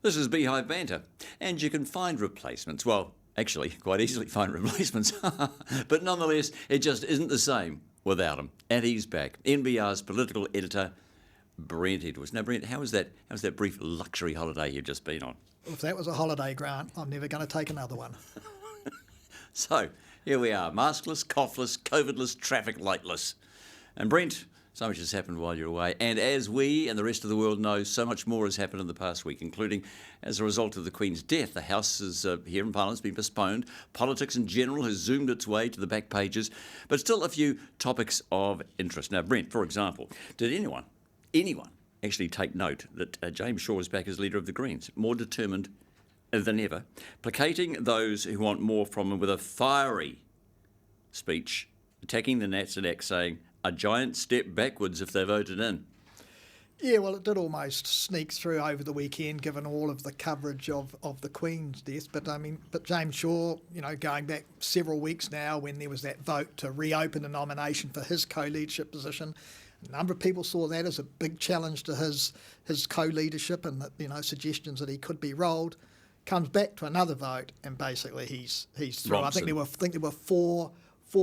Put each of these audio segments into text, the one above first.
This is Beehive Banter, and you can find replacements. Well, actually, quite easily find replacements. But nonetheless, it just isn't the same without him. And he's back. NBR's political editor, Brent Edwards. Now, Brent, how was that brief luxury holiday you've just been on? If that was a holiday, Grant, I'm never going to take another one. So, here we are, maskless, coughless, COVIDless, traffic lightless. And Brent, so much has happened while you're away. And as we and the rest of the world know, so much more has happened in the past week, including as a result of the Queen's death. The House is here in Parliament has been postponed. Politics in general has zoomed its way to the back pages. But still a few topics of interest. Now, Brent, for example, did anyone actually take note that James Shaw is back as leader of the Greens, more determined than ever, placating those who want more from him with a fiery speech, attacking the Nats and X, saying a giant step backwards if they voted in. Yeah, well, it did almost sneak through over the weekend, given all of the coverage of the Queen's death. But James Shaw, going back several weeks now, when there was that vote to reopen the nomination for his co-leadership position, a number of people saw that as a big challenge to his co-leadership, and that suggestions that he could be rolled. Comes back to another vote, and basically he's through. Robson. I think there were four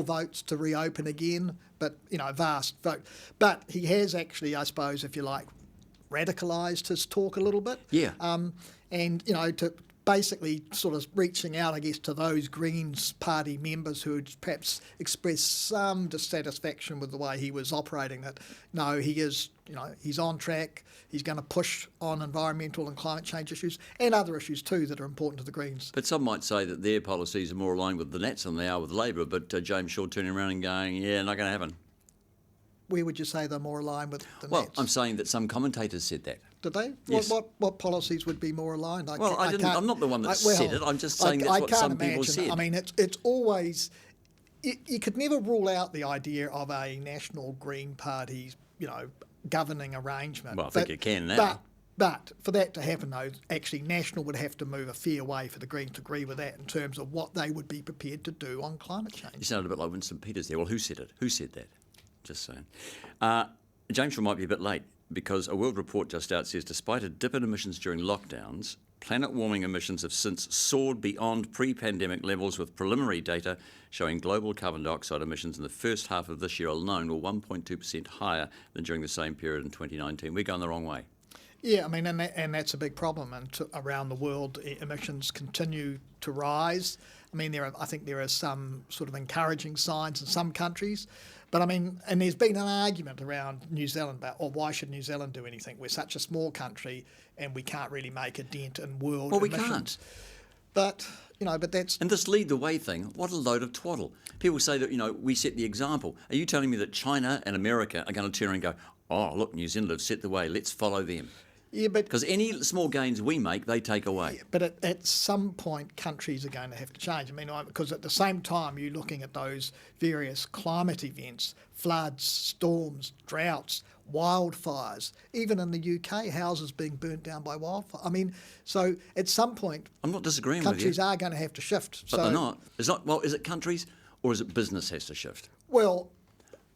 votes to reopen again, but a vast vote. But he has actually, I suppose, if you like, radicalised his talk a little bit. Yeah. And to basically sort of reaching out, I guess, to those Greens Party members who had perhaps expressed some dissatisfaction with the way he was operating. That no, he is, he's on track. He's going to push on environmental and climate change issues and other issues too that are important to the Greens. But some might say that their policies are more aligned with the Nats than they are with Labor, but James Shaw turning around and going, yeah, not going to happen. Where would you say they're more aligned with the Nats? Well, I'm saying that some commentators said that. Did they? Yes. What policies would be more aligned? I'm not the one that said it. I'm just saying that's what some people said. I mean, it's always... You could never rule out the idea of a National Green Party, governing arrangement. Well, I think you can now. But for that to happen, though, actually National would have to move a fair way for the Greens to agree with that in terms of what they would be prepared to do on climate change. You sounded a bit like Winston Peters there. Well, who said it? Who said that? Just saying. James Shaw might be a bit late because a world report just out says despite a dip in emissions during lockdowns, planet warming emissions have since soared beyond pre-pandemic levels, with preliminary data showing global carbon dioxide emissions in the first half of this year alone were 1.2% higher than during the same period in 2019. We're going the wrong way. Yeah, I mean, and that's a big problem. And around the world, emissions continue to rise. I mean, I think there are some sort of encouraging signs in some countries. But I mean, and there's been an argument around New Zealand about, why should New Zealand do anything? We're such a small country and we can't really make a dent in world emissions. Well, we can't. But, but that's... And this lead the way thing, what a load of twaddle. People say that, we set the example. Are you telling me that China and America are going to turn and go, oh, look, New Zealand have set the way, let's follow them? Yeah, but... Because any small gains we make, they take away. Yeah, but at some point, countries are going to have to change. I mean, because at the same time, you're looking at those various climate events, floods, storms, droughts, wildfires. Even in the UK, houses being burnt down by wildfire. I mean, so at some point... I'm not disagreeing with you. Countries are going to have to shift. But they're not. It's not. Well, is it countries or is it business has to shift? Well,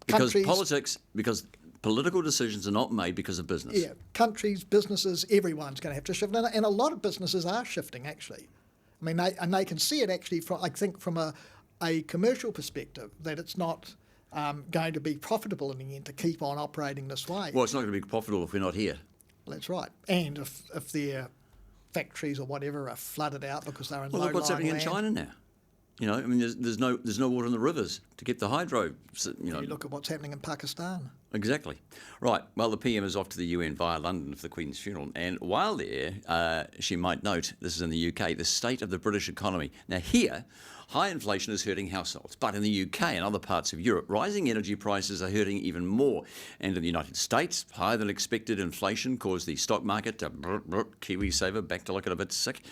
because political decisions are not made because of business. Yeah, countries, businesses, everyone's going to have to shift. And a lot of businesses are shifting, actually. I mean, they can see it actually, from a commercial perspective, that it's not going to be profitable in the end to keep on operating this way. Well, it's not going to be profitable if we're not here. Well, that's right. And if their factories or whatever are flooded out because they're in low-lying land. Look what's happening in China now. I mean, there's no water in the rivers to keep the hydro. You look at what's happening in Pakistan. Exactly. Right. Well, the PM is off to the UN via London for the Queen's funeral. And while there, she might note, this is in the UK, the state of the British economy. Now here, high inflation is hurting households. But in the UK and other parts of Europe, rising energy prices are hurting even more. And in the United States, higher than expected inflation caused the stock market to KiwiSaver back to looking a bit sick.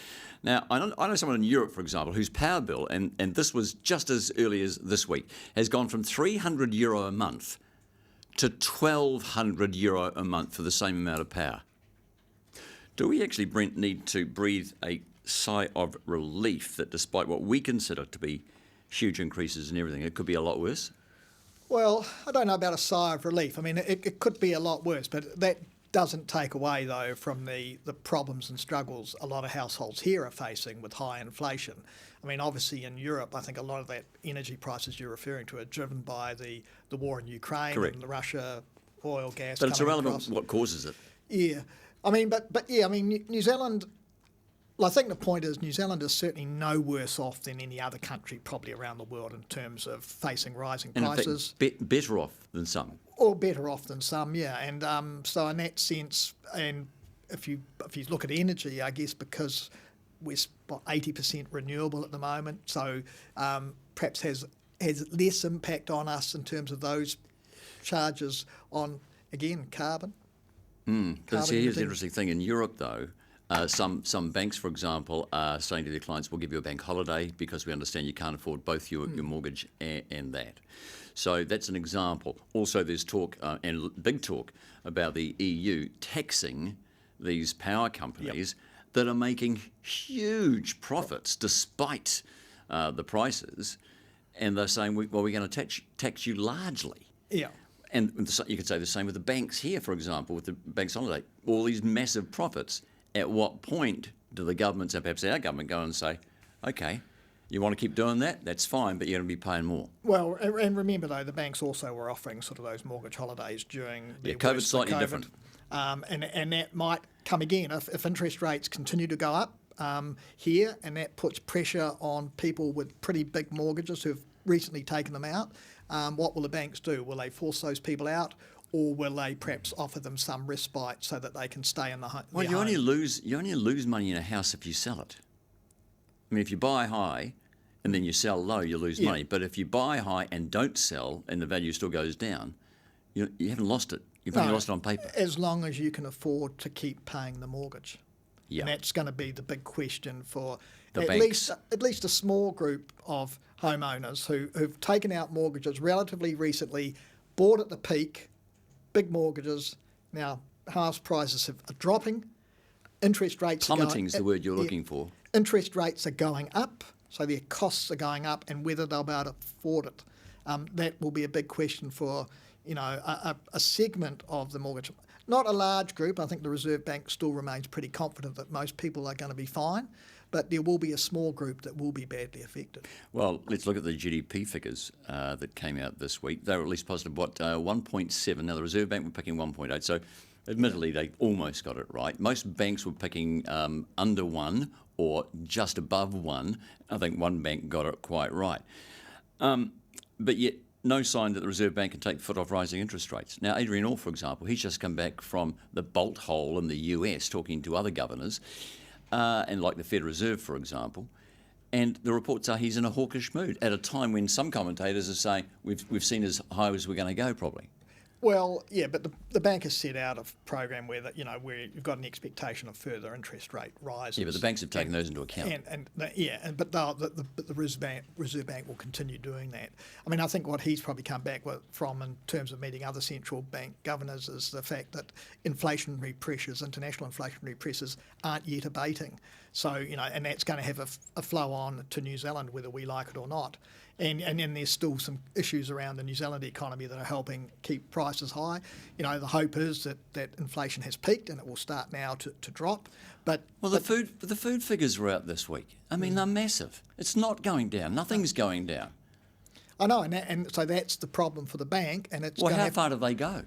Now, I know someone in Europe, for example, whose power bill, and this was just as early as this week, has gone from €300 a month to €1,200 a month for the same amount of power. Do we actually, Brent, need to breathe a sigh of relief that despite what we consider to be huge increases in everything, it could be a lot worse? Well, I don't know about a sigh of relief. I mean, it could be a lot worse, but that doesn't take away, though, from the problems and struggles a lot of households here are facing with high inflation. I mean, obviously in Europe, I think a lot of that energy prices you're referring to are driven by the war in Ukraine Correct. and the Russia oil, gas. But it's coming irrelevant across. what causes it. Yeah. I mean, but yeah, I mean, New Zealand, well, I think the point is New Zealand is certainly no worse off than any other country probably around the world in terms of facing rising And prices. in fact, better off than some. Or better off than some, yeah. And so in that sense, and if you look at energy, I guess because we're 80% renewable at the moment, so perhaps has less impact on us in terms of those charges on, again, carbon. But see, here's the interesting thing. In Europe, though, some banks, for example, are saying to their clients, we'll give you a bank holiday because we understand you can't afford both your mortgage and that. So that's an example. Also, there's talk, and big talk, about the EU taxing these power companies that are making huge profits despite the prices. And they're saying, well, we're going to tax you largely. Yeah. And you could say the same with the banks here, for example, with the banks holiday. All these massive profits. At what point do the governments, and perhaps our government, go and say, okay, you want to keep doing that? That's fine, but you're going to be paying more. Well, and remember, though, the banks also were offering sort of those mortgage holidays during the COVID's slightly different. And that might come again if interest rates continue to go up here, and that puts pressure on people with pretty big mortgages who've recently taken them out. What will the banks do? Will they force those people out, or will they perhaps offer them some respite so that they can stay in the home? Well, you only lose money in a house if you sell it. I mean, if you buy high and then you sell low, you lose money. But if you buy high and don't sell and the value still goes down, you haven't lost it. You've only lost it on paper. As long as you can afford to keep paying the mortgage. Yeah. And that's going to be the big question for The at banks. least a small group of homeowners who've taken out mortgages relatively recently, bought at the peak, big mortgages. Now, house prices are dropping. Interest rates Plummeting is the word you're looking for. Interest rates are going up, so their costs are going up, and whether they'll be able to afford it. That will be a big question for a segment of the mortgage. Not a large group. I think the Reserve Bank still remains pretty confident that most people are going to be fine, but there will be a small group that will be badly affected. Well, let's look at the GDP figures that came out this week. They were at least positive, 1.7. Now, the Reserve Bank were picking 1.8, so admittedly they almost got it right. Most banks were picking under 1 or just above 1. I think one bank got it quite right. But yet, no sign that the Reserve Bank can take the foot off rising interest rates. Now, Adrian Orr, for example, he's just come back from the bolt hole in the US talking to other governors, and like the Federal Reserve, for example. And the reports are he's in a hawkish mood at a time when some commentators are saying we've seen as high as we're going to go, probably. Well, yeah, but the bank has set out a program where where you've got an expectation of further interest rate rises. Yeah, but the banks have taken those into account. But the Reserve Bank will continue doing that. I mean, I think what he's probably come back from in terms of meeting other central bank governors is the fact that international inflationary pressures aren't yet abating. So, and that's going to have a flow on to New Zealand, whether we like it or not. And then there's still some issues around the New Zealand economy that are helping keep prices high. The hope is that inflation has peaked and it will start now to drop. The food figures were out this week. I mean, they're massive. It's not going down. Nothing's going down. I know, and so that's the problem for the bank. And it's how far do they go?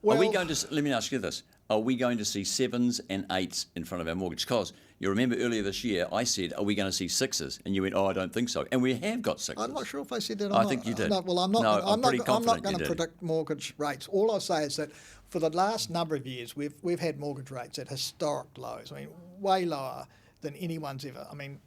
Well, are we going to? Let me ask you this: are we going to see 7s and 8s in front of our mortgage? Because you remember earlier this year, I said, "Are we going to see 6s?" And you went, "Oh, I don't think so." And we have got 6s. I'm not sure if I said that or not. I think you did. No, well, I'm not. No, I'm pretty not. I'm not confident going you to did. predict mortgage rates. All I say is that for the last number of years, we've had mortgage rates at historic lows. I mean, way lower than anyone's ever. I mean,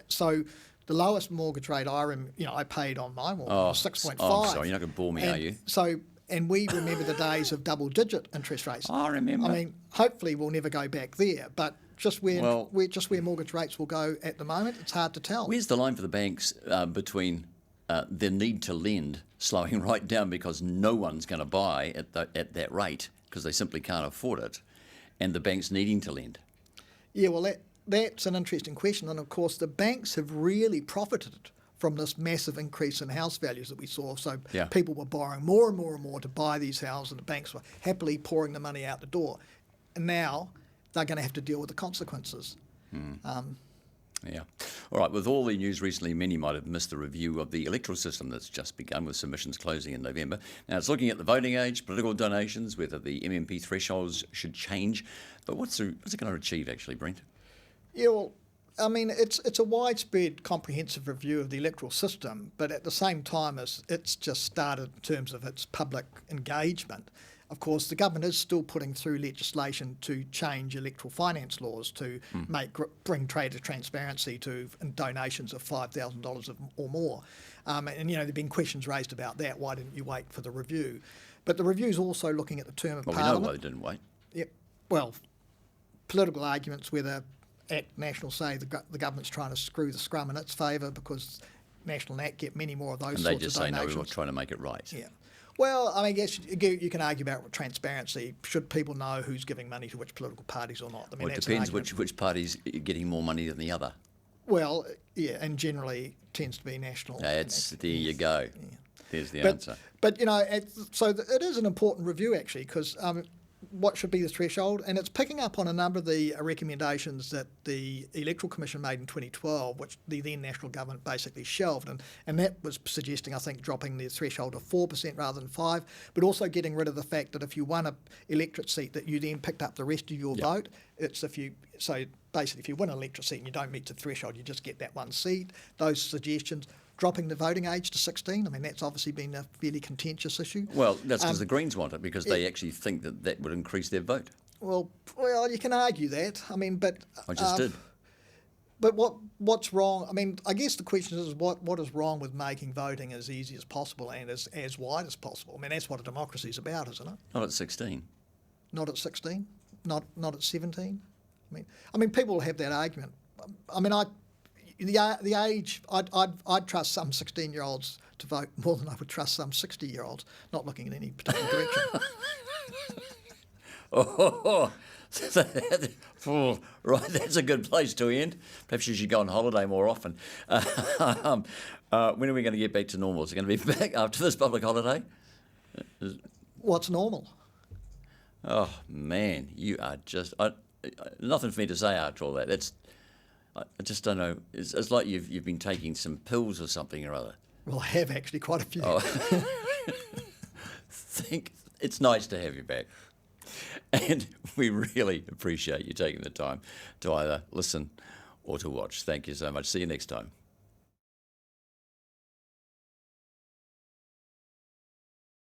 so. The lowest mortgage rate I paid on my mortgage was 6.5. Oh, I'm sorry, you're not going to bore me, are you? So, and we remember the days of double-digit interest rates. I remember. I mean, hopefully we'll never go back there, but just where mortgage rates will go at the moment, it's hard to tell. Where's the line for the banks between the need to lend slowing right down because no one's going to buy at that rate because they simply can't afford it, and the banks needing to lend? Yeah, well, that's an interesting question. And, of course, the banks have really profited from this massive increase in house values that we saw. So Yeah. people were borrowing more and more and more to buy these houses, and the banks were happily pouring the money out the door. And now they're going to have to deal with the consequences. Yeah. All right. With all the news recently, many might have missed the review of the electoral system that's just begun, with submissions closing in November. Now, it's looking at the voting age, political donations, whether the MMP thresholds should change. But what's it going to achieve, actually, Brent? Yeah, well, I mean, it's a widespread, comprehensive review of the electoral system, but at the same time as it's just started in terms of its public engagement. Of course, the government is still putting through legislation to change electoral finance laws to bring trader transparency to donations of $5,000 or more. And, there have been questions raised about that. Why didn't you wait for the review? But the review is also looking at the term of Parliament. We know why they didn't wait. Yep. Well, political arguments whether ACT National say the government's trying to screw the scrum in its favour because National and ACT get many more of those And sorts they just of say, donations. no, we're trying to make it right. Yeah. Well, I mean, I guess you can argue about transparency. Should people know who's giving money to which political parties or not? I mean, Well, it that's depends an argument. which party's getting more money than the other. Well, yeah, and generally tends to be National. There you go. Yeah. There's the But, answer. but it is an important review, actually, because what should be the threshold? And it's picking up on a number of the recommendations that the Electoral Commission made in 2012, which the then National Government basically shelved. And that was suggesting, I think, dropping the threshold to 4% rather than 5%, but also getting rid of the fact that if you won an electorate seat that you then picked up the rest of your vote, so basically if you win an electorate seat and you don't meet the threshold, you just get that one seat. Those suggestions. Dropping the voting age to 16, I mean, that's obviously been a fairly contentious issue. Well, that's because the Greens want it, because they actually think that would increase their vote. Well, you can argue that. I mean, but I just did. But what's wrong? I mean, I guess the question is what is wrong with making voting as easy as possible and as wide as possible? I mean, that's what a democracy is about, isn't it? Not at 16. Not at 16. Not at 17. I mean, people will have that argument. I mean, the age, I'd trust some 16-year-olds to vote more than I would trust some 60-year-olds, not looking in any particular direction. Right, that's a good place to end. Perhaps you should go on holiday more often. When are we going to get back to normal? Is it going to be back after this public holiday? What's normal? Oh, man, you are just... nothing for me to say after all that. I just don't know. It's like you've been taking some pills or something or other. Well, I have actually quite a few. Oh. It's nice to have you back. And we really appreciate you taking the time to either listen or to watch. Thank you so much. See you next time.